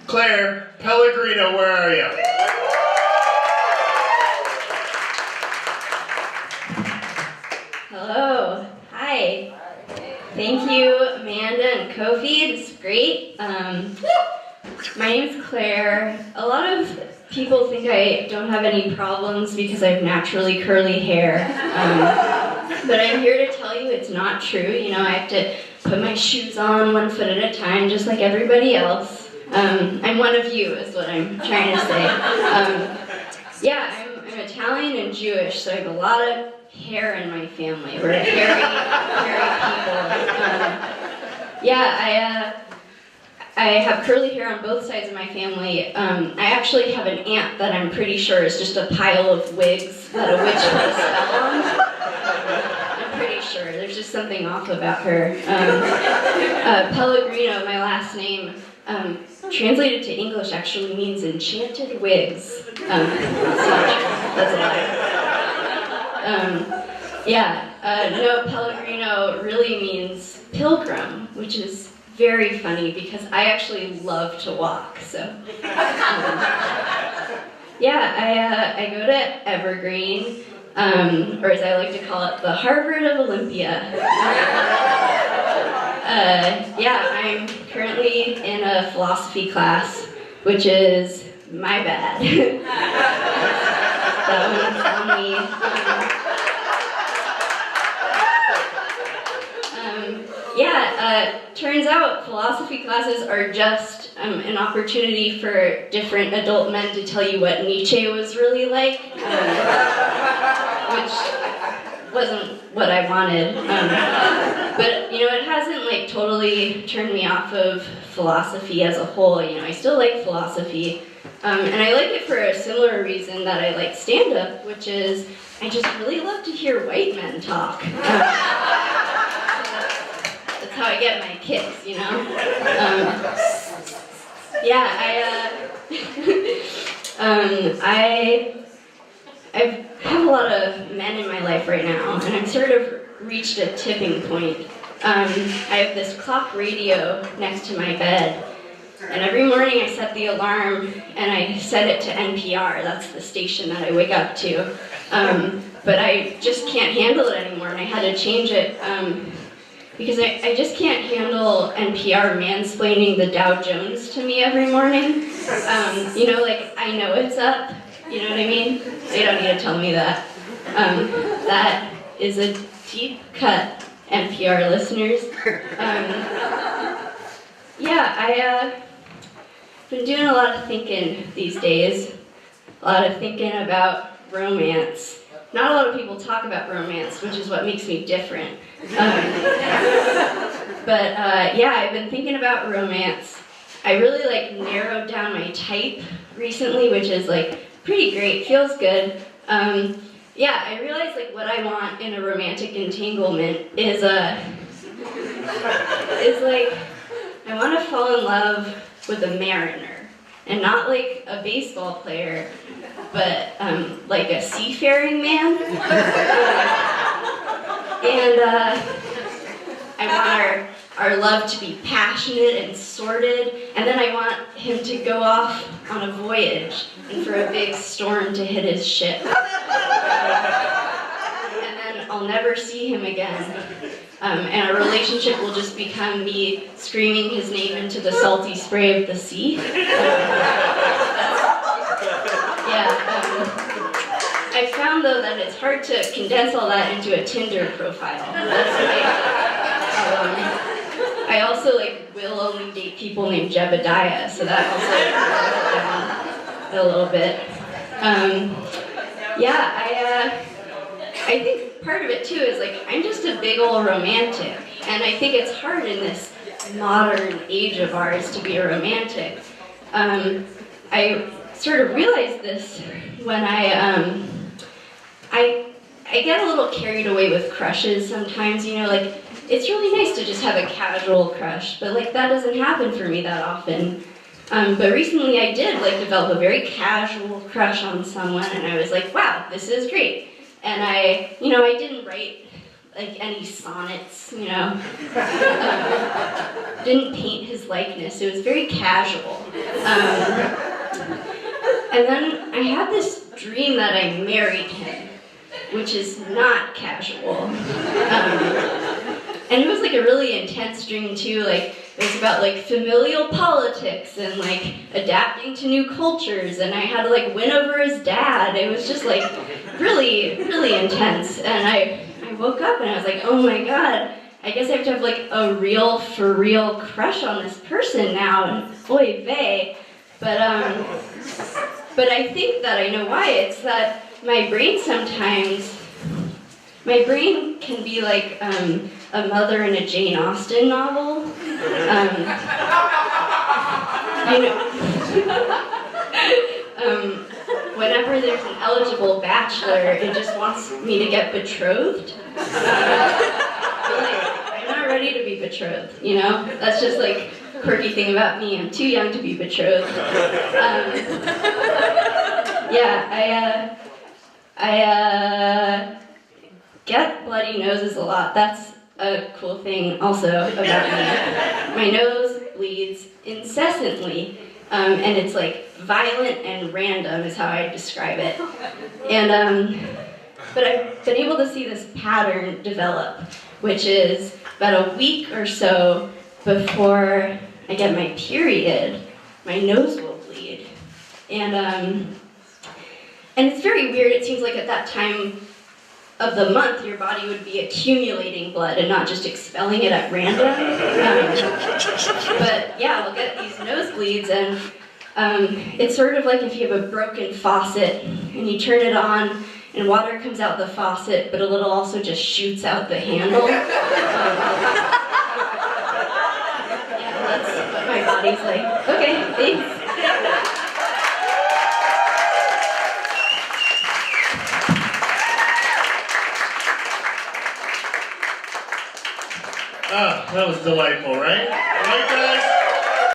Claire, Pellegrino, where are you? Hello. Hi. Thank you, Amanda and Kofi. This is great. My name is Claire. A lot of people think I don't have any problems because I have naturally curly hair. But I'm here to tell you it's not true. You know, I have to put my shoes on 1 foot at a time, just like everybody else. I'm one of you, is what I'm trying to say. Yeah, I'm Italian and Jewish, so I have a lot of hair in my family. We're hairy people. I have curly hair on both sides of my family. I actually have an aunt that I'm pretty sure is just a pile of wigs that a witch put a spell on. I'm pretty sure. There's just something off about her. Pellegrino, my last name, translated to English actually means enchanted wigs. That's not true. That's a lie. No, Pellegrino really means pilgrim, which is very funny because I actually love to walk, so. I go to Evergreen, or as I like to call it, the Harvard of Olympia. I'm currently in a philosophy class, which is my bad. That one's on me. Turns out philosophy classes are just an opportunity for different adult men to tell you what Nietzsche was really like, which wasn't what I wanted. But you know, it hasn't like totally turned me off of philosophy as a whole. You know, I still like philosophy, and I like it for a similar reason that I like stand-up, which is I just really love to hear white men talk. That's how I get my kicks, you know? I have a lot of men in my life right now, and I've sort of reached a tipping point. I have this clock radio next to my bed, and every morning I set the alarm and I set it to NPR. That's the station that I wake up to. But I just can't handle it anymore, and I had to change it because I just can't handle NPR mansplaining the Dow Jones to me every morning. You know, like, I know it's up, you know what I mean? They don't need to tell me that. That is a deep cut, NPR listeners. I've been doing a lot of thinking these days. A lot of thinking about romance. Not a lot of people talk about romance, which is what makes me different. I've bin thinking about romance. I really narrowed down my type recently, which is pretty great, feels good. I realized what I want in a romantic entanglement is I want to fall in love with a mariner, and not a baseball player, but a seafaring man. I want our love to be passionate and sordid, and then I want him to go off on a voyage and for a big storm to hit his ship. And then I'll never see him again. And our relationship will just become me screaming his name into the salty spray of the sea. I found though that it's hard to condense all that into a Tinder profile. I also will only date people named Jebediah, so that also a little bit. I think part of it too is I'm just a big old romantic, and I think it's hard in this modern age of ours to be a romantic. I sort of realized this when I get a little carried away with crushes sometimes, you know, it's really nice to just have a casual crush, but that doesn't happen for me that often. But recently I did develop a very casual crush on someone, and I was wow, this is great. And I didn't write like any sonnets, you know. Didn't paint his likeness. It was very casual. And then I had this dream that I married him, which is not casual. And it was like a really intense dream too. Like it was about like familial politics and like adapting to new cultures, and I had to like win over his dad. It was just like really, really intense. And I woke up and I was like, oh my god, I guess I have to have like a real, for real crush on this person now. And oy vey. But I think that I know why. It's that my brain can be like a mother in a Jane Austen novel. You know, whenever there's an eligible bachelor, it just wants me to get betrothed. I'm not ready to be betrothed, you know? That's just like a quirky thing about me. I'm too young to be betrothed. I get bloody noses a lot. That's a cool thing also about me. My nose bleeds incessantly, and it's like violent and random is how I describe it. And but I've been able to see this pattern develop, which is about a week or so before I get my period, my nose will bleed. And it's very weird. It seems like at that time of the month, your body would be accumulating blood and not just expelling it at random. But yeah, we'll get these nosebleeds, and it's sort of like if you have a broken faucet and you turn it on and water comes out the faucet, but a little also just shoots out the handle. Yeah, that's what my body's like. Okay, thanks. Oh, that was delightful, right? Right, guys?